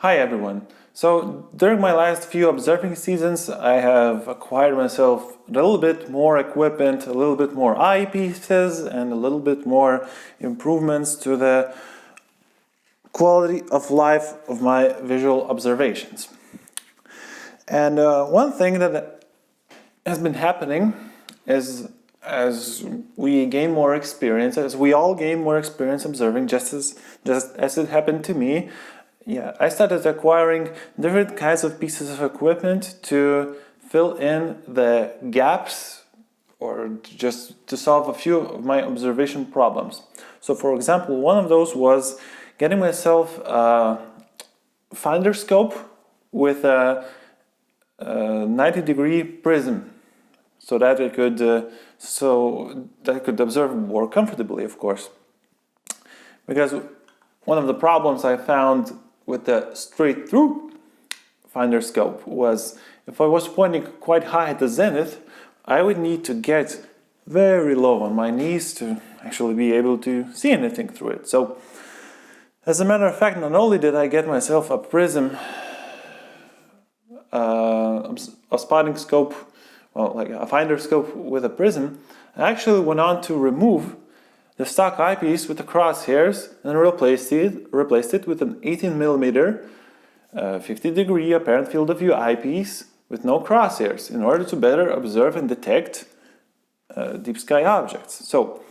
Hi everyone. So during my last few observing seasons, I have acquired myself a little bit more equipment, a little bit more eyepieces, and a little bit more improvements to the quality of life of my visual observations. And one thing that has been happening is as we gain more experience, as we all gain more experience observing, just as it happened to me, I started acquiring different kinds of pieces of equipment to fill in the gaps or just to solve a few of my observation problems. So for example, one of those was getting myself a finder scope with a 90-degree prism so that I could observe more comfortably, of course. Because one of the problems I found with the straight through finder scope was if I was pointing quite high at the zenith, I would need to get very low on my knees to actually be able to see anything through it. So as a matter of fact, not only did I get myself a prism, a spotting scope, well, like a finder scope with a prism, I actually went on to remove the stock eyepiece with the crosshairs and replaced it with an 18mm 50-degree apparent field of view eyepiece with no crosshairs in order to better observe and detect deep sky objects. So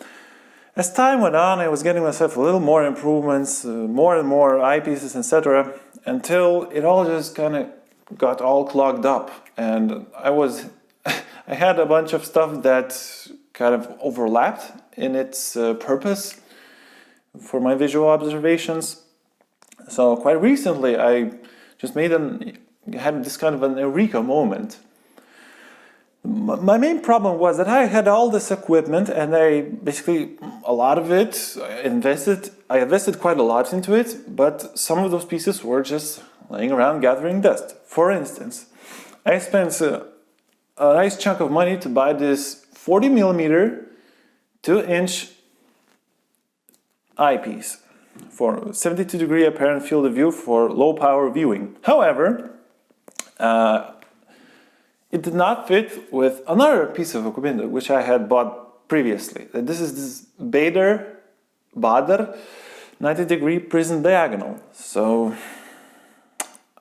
as time went on, I was getting myself a little more improvements, more and more eyepieces, etc., until it all just kind of got all clogged up, and I had a bunch of stuff that kind of overlapped in its purpose for my visual observations. So quite recently I just had this kind of an eureka moment. My main problem was that I had all this equipment and a lot of it, I invested quite a lot into it, but some of those pieces were just laying around gathering dust. For instance, I spent a nice chunk of money to buy this 40mm 2-inch eyepiece for 72-degree apparent field of view for low power viewing. However, it did not fit with another piece of equipment which I had bought previously. This is this Bader 90-degree prism diagonal. So,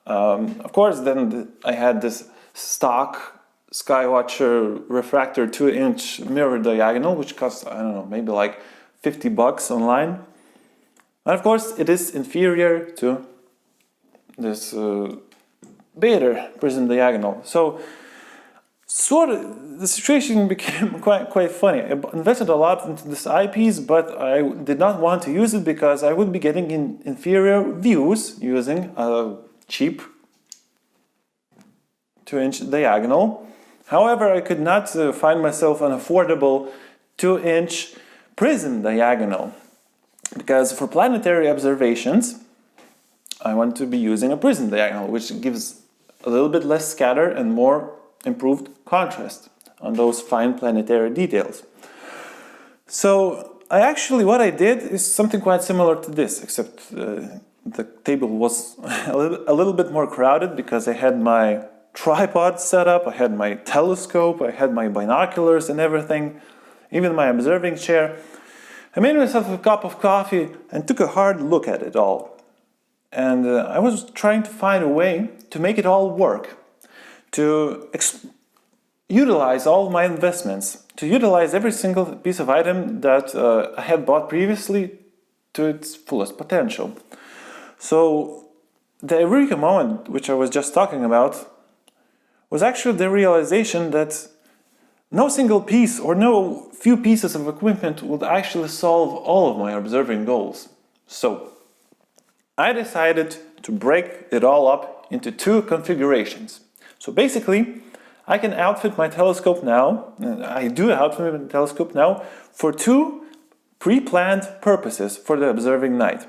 of course, then I had this stock Skywatcher refractor 2-inch mirror diagonal, which costs, I don't know, maybe like $50 online. And of course, it is inferior to this Bader prism diagonal. So, the situation became quite funny. I invested a lot into this eyepiece, but I did not want to use it because I would be getting inferior views using a cheap 2-inch diagonal. However, I could not find myself an affordable 2-inch prism diagonal because for planetary observations, I want to be using a prism diagonal, which gives a little bit less scatter and more improved contrast on those fine planetary details. So what I did is something quite similar to this, except the table was a little bit more crowded because I had my tripod set up, I had my telescope, I had my binoculars and everything, even my observing chair. I made myself a cup of coffee and took a hard look at it all. And I was trying to find a way to make it all work, to utilize all my investments, to utilize every single piece of item that I had bought previously to its fullest potential. So the eureka moment, which I was just talking about, was actually the realization that no single piece or no few pieces of equipment would actually solve all of my observing goals. So I decided to break it all up into two configurations. So basically, I can outfit my telescope now, and I do outfit my telescope now, for two pre-planned purposes for the observing night.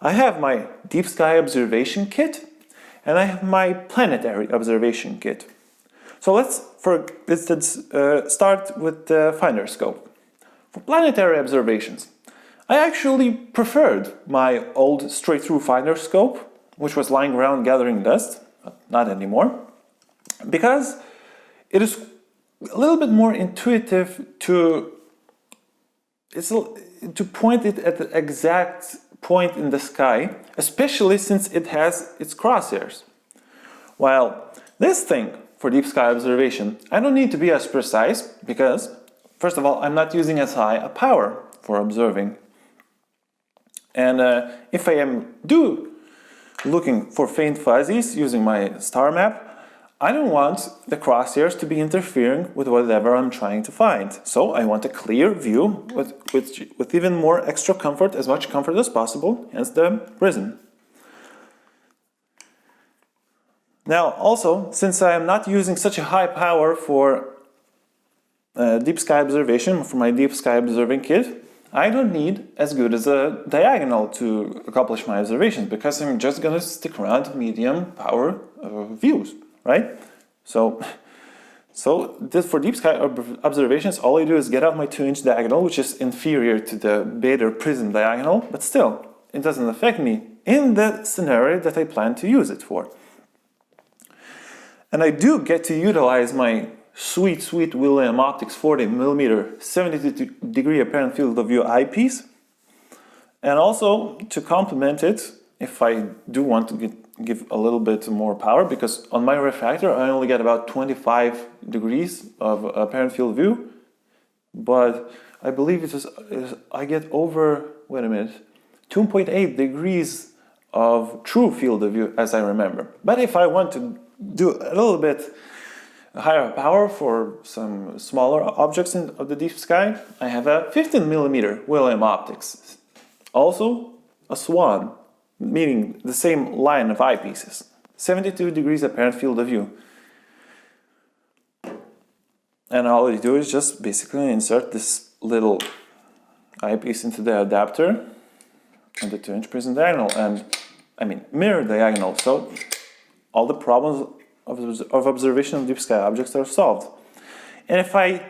I have my deep sky observation kit, and I have my planetary observation kit. So let's, for instance, start with the finder scope. For planetary observations, I actually preferred my old straight-through finder scope, which was lying around gathering dust, not anymore, because it is a little bit more intuitive to point it at the exact point in the sky, especially since it has its crosshairs. While this thing, for deep sky observation, I don't need to be as precise because, first of all, I'm not using as high a power for observing. And if I am looking for faint fuzzies using my star map, I don't want the crosshairs to be interfering with whatever I'm trying to find. So I want a clear view with even more extra comfort, as much comfort as possible, hence the prism. Now, also, since I am not using such a high power for deep sky observation, for my deep sky observing kit, I don't need as good as a diagonal to accomplish my observations, because I'm just going to stick around medium power views, right? So this, for deep sky observations, all I do is get out my 2-inch diagonal, which is inferior to the Bader prism diagonal, but still, it doesn't affect me in the scenario that I plan to use it for. And I do get to utilize my sweet William Optics 40mm 72-degree apparent field of view eyepiece, and also to complement it if I do want to give a little bit more power, because on my refractor I only get about 25 degrees of apparent field of view, but I believe I get over, wait a minute, 2.8 degrees of true field of view, as I remember. But if I want to do a little bit higher power for some smaller objects of the deep sky, I have a 15mm William Optics. Also a swan, meaning the same line of eyepieces. 72 degrees apparent field of view. And all you do is just basically insert this little eyepiece into the adapter and the 2-inch prism diagonal, and mirror diagonal. So all the problems of observation of deep sky objects are solved. And if I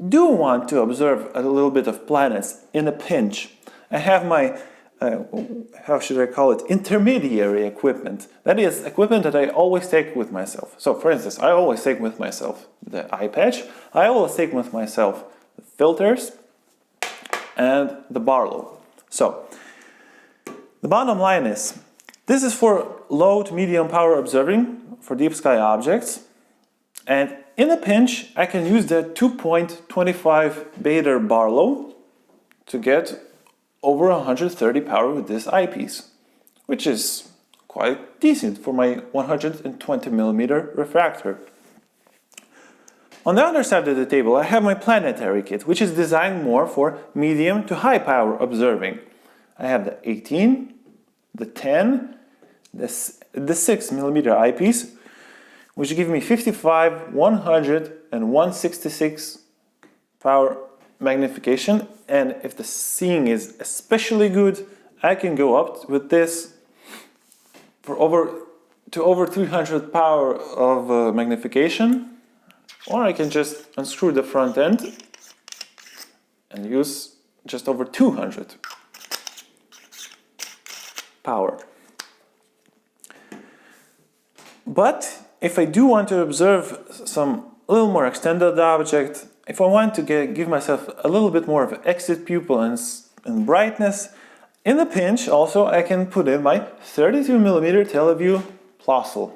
do want to observe a little bit of planets in a pinch, I have my, how should I call it, intermediary equipment. That is, equipment that I always take with myself. So for instance, I always take with myself the eye patch, I always take with myself the filters, and the Barlow. So the bottom line is, this is for low to medium power observing for deep sky objects, and in a pinch I can use the 2.25 Bader Barlow to get over 130 power with this eyepiece, which is quite decent for my 120mm refractor. On the other side of the table I have my planetary kit, which is designed more for medium to high power observing. I have the 18, the 10, the 6mm eyepiece, which give me 55, 100, and 166 power magnification. And if the seeing is especially good, I can go up with this for over 300 power of magnification, or I can just unscrew the front end and use just over 200 power. But if I do want to observe a little more extended object, if I want to give myself a little bit more of exit pupil and brightness, in the pinch also I can put in my 32mm Teleview Plossl,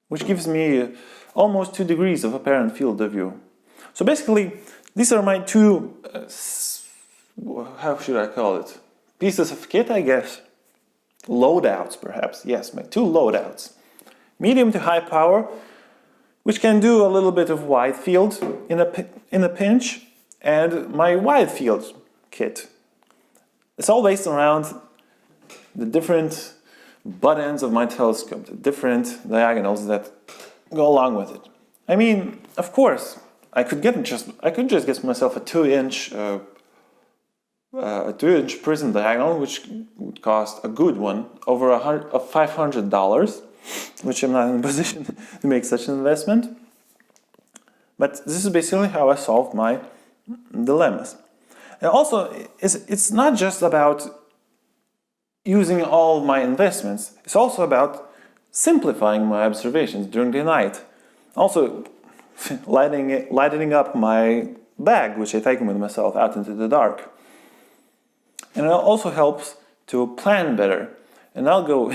which gives me almost 2 degrees of apparent field of view. So basically, these are my two, how should I call it, pieces of kit, I guess. Loadouts, perhaps. Yes, my two loadouts. Medium to high power, which can do a little bit of wide field in a pinch, and my wide field kit. It's all based around the different butt ends of my telescope, the different diagonals that go along with it. I mean, of course, I could just get myself a 2-inch prism diagonal, which would cost a good one, over $500, which I'm not in a position to make such an investment. But this is basically how I solved my dilemmas. And also, it's not just about using all my investments. It's also about simplifying my observations during the night. Also, lightening up my bag, which I take with myself out into the dark. And it also helps to plan better. And I'll go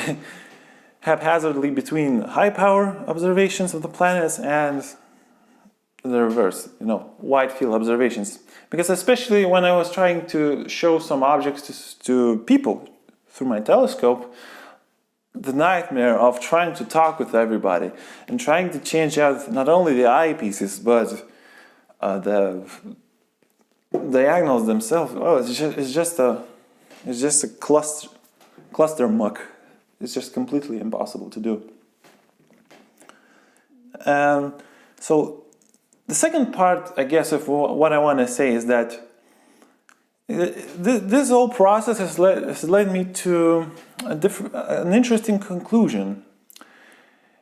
haphazardly between high power observations of the planets and the reverse, wide field observations. Because especially when I was trying to show some objects to people through my telescope, the nightmare of trying to talk with everybody and trying to change out not only the eyepieces but the diagonals themselves. Oh, it's just a cluster muck. It's just completely impossible to do. So the second part, I guess, of what I want to say is that this whole process has led me to an interesting conclusion.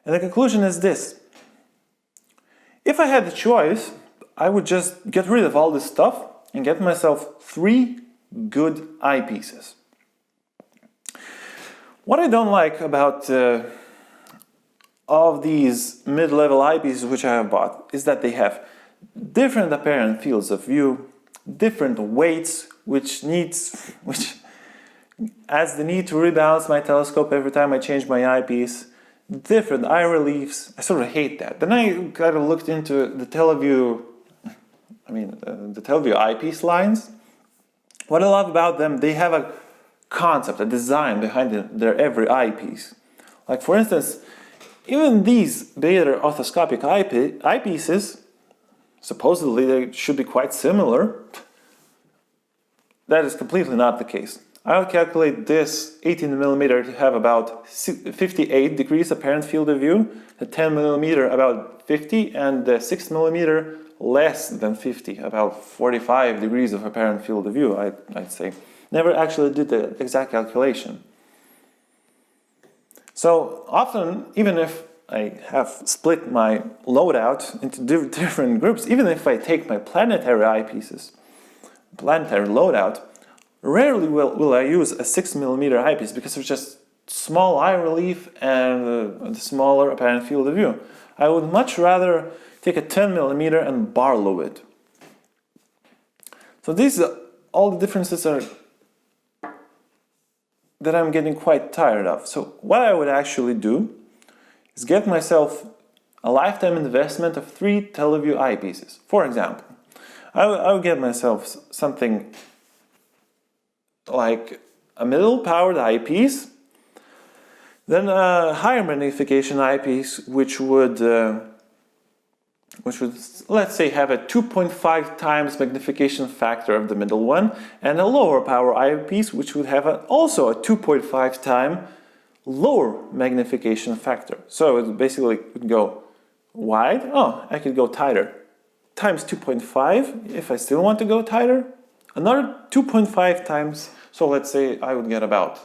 And the conclusion is this. If I had the choice, I would just get rid of all this stuff and get myself 3 good eyepieces. What I don't like about of these mid-level eyepieces which I have bought is that they have different apparent fields of view, different weights, which adds the need to rebalance my telescope every time I change my eyepiece, different eye reliefs. I sort of hate that. Then I kind of looked into the Teleview eyepiece lines. What I love about them, they have a concept, a design behind their every eyepiece. Like for instance, even these beta orthoscopic eyepieces, supposedly they should be quite similar. That is completely not the case. I'll calculate this 18mm to have about 58 degrees apparent field of view, the 10mm about 50, and the 6mm less than 50, about 45 degrees of apparent field of view, I'd say. Never actually did the exact calculation. So often, even if I have split my loadout into different groups, even if I take my planetary eyepieces, planetary loadout, rarely will I use a 6mm eyepiece because of just small eye relief and the smaller apparent field of view. I would much rather take a 10mm and Barlow it. So these are all the differences that I'm getting quite tired of. So what I would actually do is get myself a lifetime investment of 3 Teleview eyepieces. For example, I would get myself something like a middle-powered eyepiece, then a higher magnification eyepiece, which would let's say have a 2.5 times magnification factor of the middle one, and a lower power eyepiece, which would have also a 2.5 time lower magnification factor. So it basically would go wide. Oh, I could go tighter. Times 2.5 if I still want to go tighter. Another 2.5 times. So let's say I would get about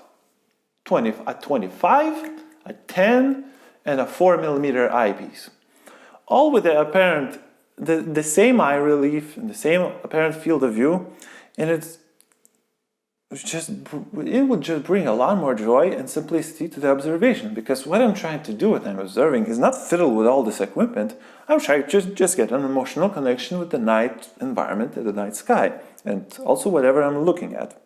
a 25, a 10, and a 4mm eyepiece. All with the same eye relief and the same apparent field of view, and it would just bring a lot more joy and simplicity to the observation, because what I'm trying to do when I'm observing is not fiddle with all this equipment. I'm trying to just get an emotional connection with the night environment and the night sky, and also whatever I'm looking at.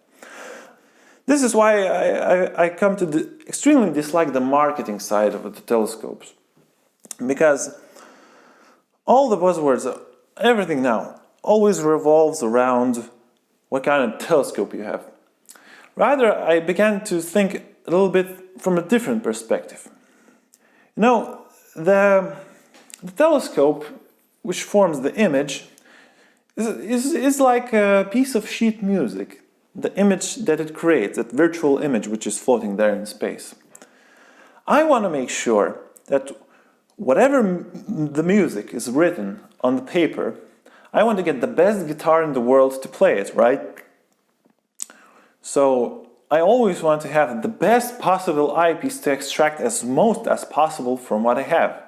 This is why I come to extremely dislike the marketing side of the telescopes, because all the buzzwords, everything now, always revolves around what kind of telescope you have. Rather, I began to think a little bit from a different perspective. The telescope, which forms the image, is like a piece of sheet music. The image that it creates, that virtual image which is floating there in space. I want to make sure that whatever the music is written on the paper, I want to get the best guitar in the world to play it, right? So I always want to have the best possible eyepiece to extract as most as possible from what I have.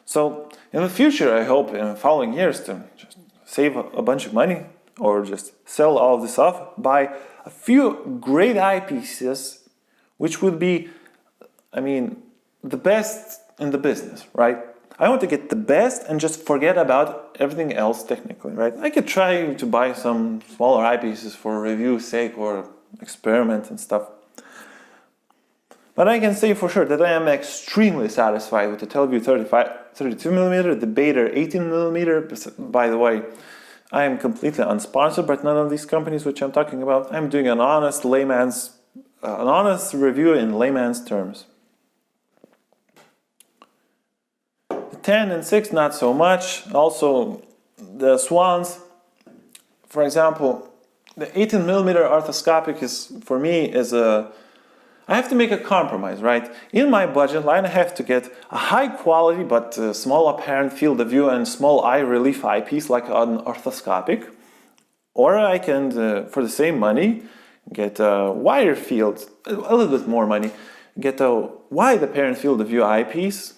So in the future, I hope in the following years to just save a bunch of money or just sell all of this off, buy a few great eyepieces which would be, I mean, the best in the business, right? I want to get the best and just forget about everything else technically, right? I could try to buy some smaller eyepieces for review sake or experiment and stuff. But I can say for sure that I am extremely satisfied with the Teleview 32mm, the Beta 18mm. By the way, I am completely unsponsored by none of these companies which I'm talking about. I'm doing an honest review in layman's terms. The 10 and 6, not so much. Also, the Swans, for example, the 18mm orthoscopic for me I have to make a compromise, right? In my budget line, I have to get a high quality but small apparent field of view and small eye relief eyepiece like an orthoscopic. Or I can, for the same money, get a wider field, a little bit more money, get a wide apparent field of view eyepiece,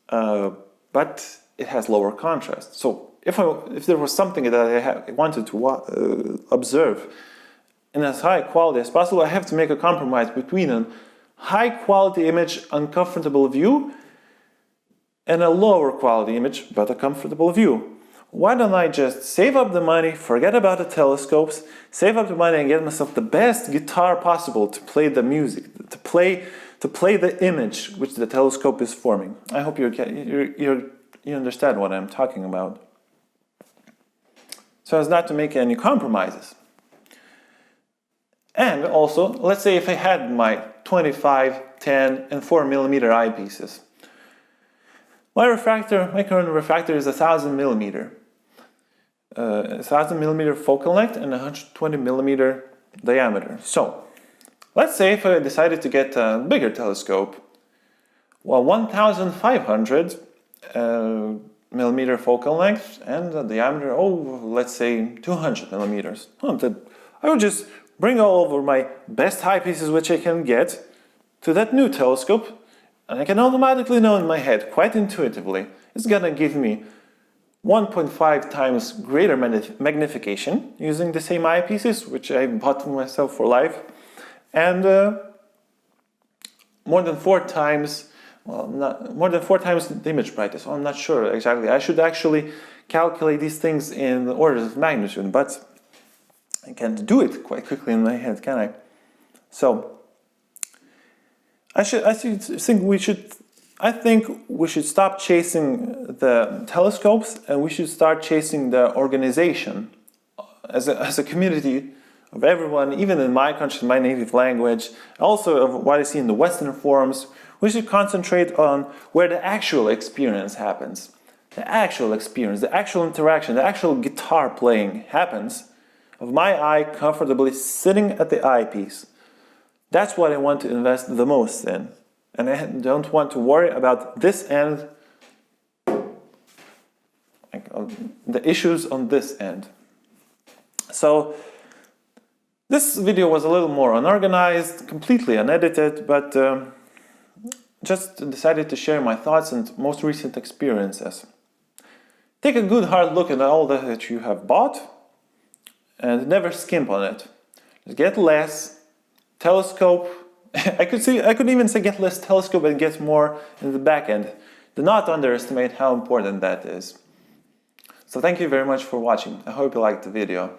but it has lower contrast. So if there was something that I wanted to observe in as high quality as possible, I have to make a compromise between a high quality image, uncomfortable view, and a lower quality image, but a comfortable view. Why don't I just save up the money, forget about the telescopes, save up the money and get myself the best guitar possible to play the music, to play the image which the telescope is forming. I hope you understand what I'm talking about. So as not to make any compromises. And also, let's say if I had my 25, 10, and 4mm eyepieces. My current refractor is 1000mm. 1000mm focal length and 120mm diameter. So, let's say if I decided to get a bigger telescope, well, 1500mm focal length and the diameter, let's say 200mm. I would just bring all over my best eyepieces which I can get to that new telescope, and I can automatically know in my head, quite intuitively, it's gonna give me 1.5 times greater magnification using the same eyepieces which I bought for myself for life, and more than 4 times the image brightness. I'm not sure exactly. I should actually calculate these things in the orders of magnitude, but I can't do it quite quickly in my head, can I? So I think we should stop chasing the telescopes, and we should start chasing the organization as a community of everyone, even in my country, my native language, also of what I see in the Western forums. We should concentrate on where the actual experience happens. The actual experience, the actual interaction, the actual guitar playing happens of my eye comfortably sitting at the eyepiece. That's what I want to invest the most in. And I don't want to worry about this end, the issues on this end. So this video was a little more unorganized, completely unedited, but just decided to share my thoughts and most recent experiences. Take a good hard look at all that you have bought, and never skimp on it. Just get less telescope. I could even say get less telescope and get more in the back end. Do not underestimate how important that is. So thank you very much for watching. I hope you liked the video.